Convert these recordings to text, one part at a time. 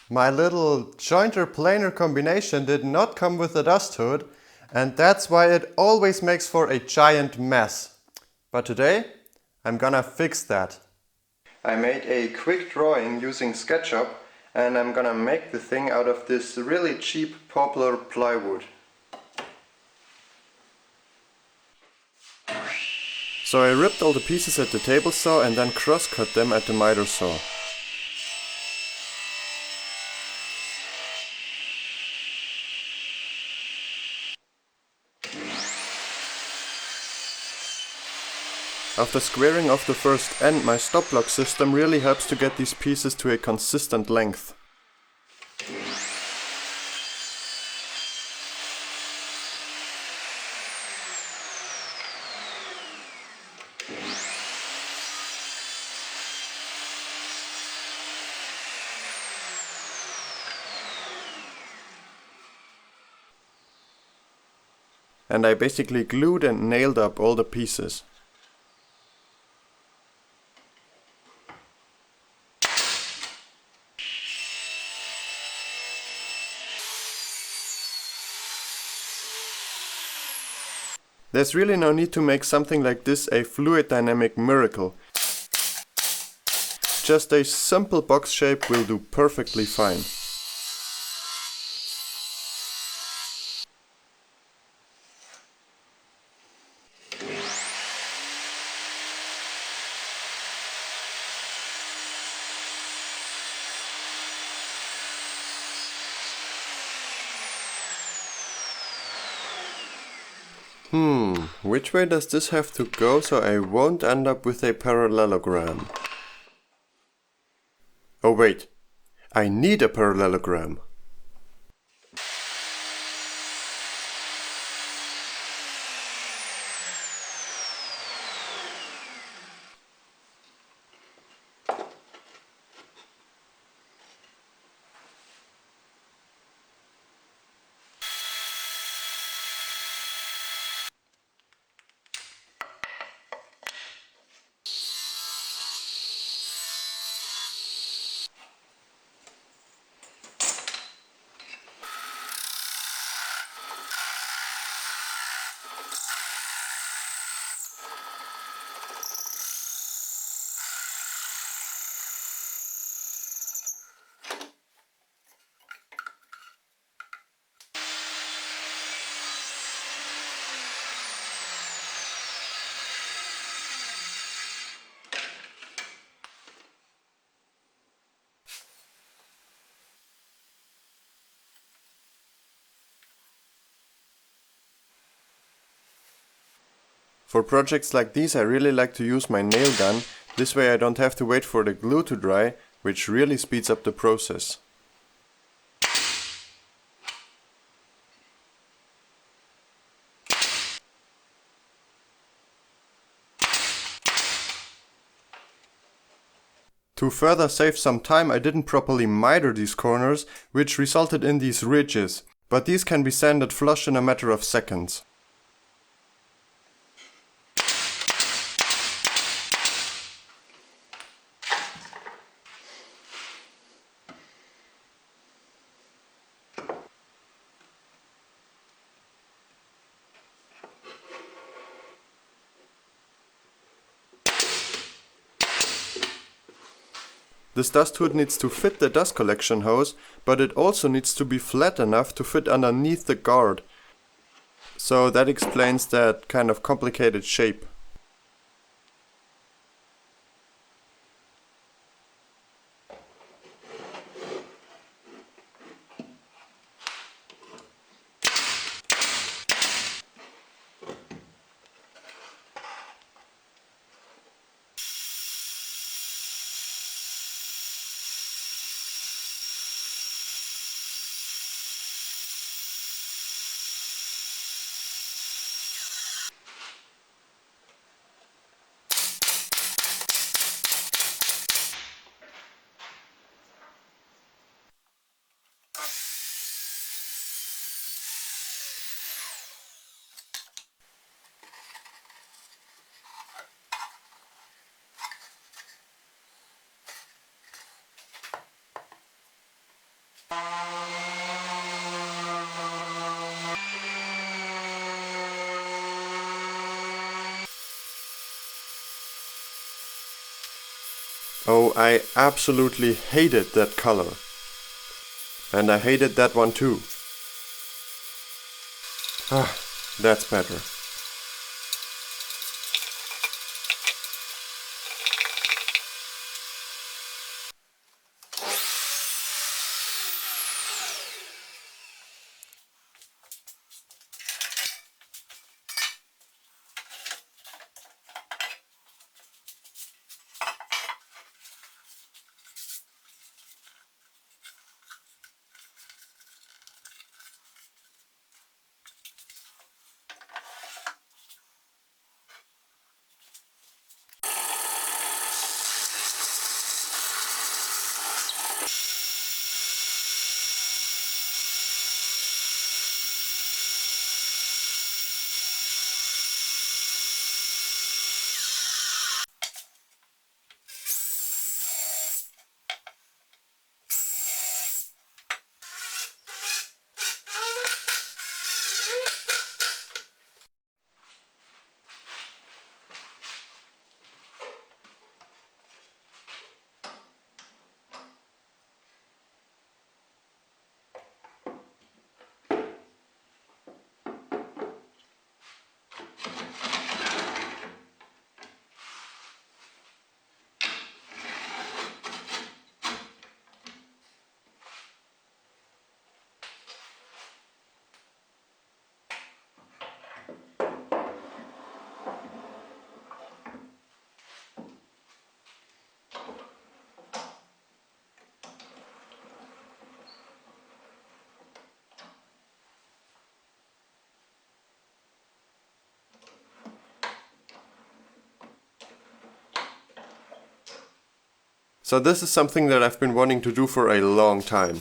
My little jointer planer combination did not come with a dust hood, and that's why it always makes for a giant mess. But today, I'm gonna fix that. I made a quick drawing using SketchUp, and I'm gonna make the thing out of this really cheap poplar plywood. So I ripped all the pieces at the table saw and then cross-cut them at the miter saw. After squaring off the first end, my stop block system really helps to get these pieces to a consistent length. And I basically glued and nailed up all the pieces. There's really no need to make something like this a fluid dynamic miracle. Just a simple box shape will do perfectly fine. Which way does this have to go so I won't end up with a parallelogram? Oh wait, I need a parallelogram. For projects like these I really like to use my nail gun, this way I don't have to wait for the glue to dry, which really speeds up the process. To further save some time I didn't properly miter these corners, which resulted in these ridges, but these can be sanded flush in a matter of seconds. This dust hood needs to fit the dust collection hose, but it also needs to be flat enough to fit underneath the guard. So that explains that kind of complicated shape. Oh, I absolutely hated that color. And I hated that one too. Ah, that's better. So this is something that I've been wanting to do for a long time.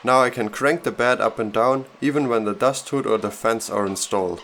Now I can crank the bed up and down even when the dust hood or the fence are installed.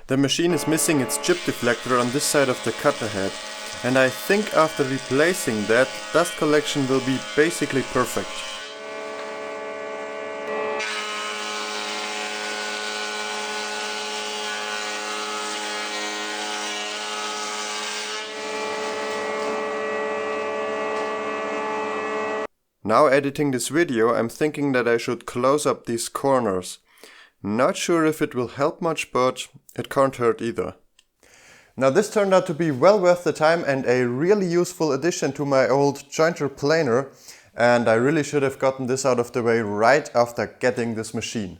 The machine is missing its chip deflector on this side of the cutter head, and I think after replacing that, dust collection will be basically perfect. Now editing this video, I'm thinking that I should close up these corners. Not sure if it will help much, but it can't hurt either. Now this turned out to be well worth the time and a really useful addition to my old jointer planer, and I really should have gotten this out of the way right after getting this machine.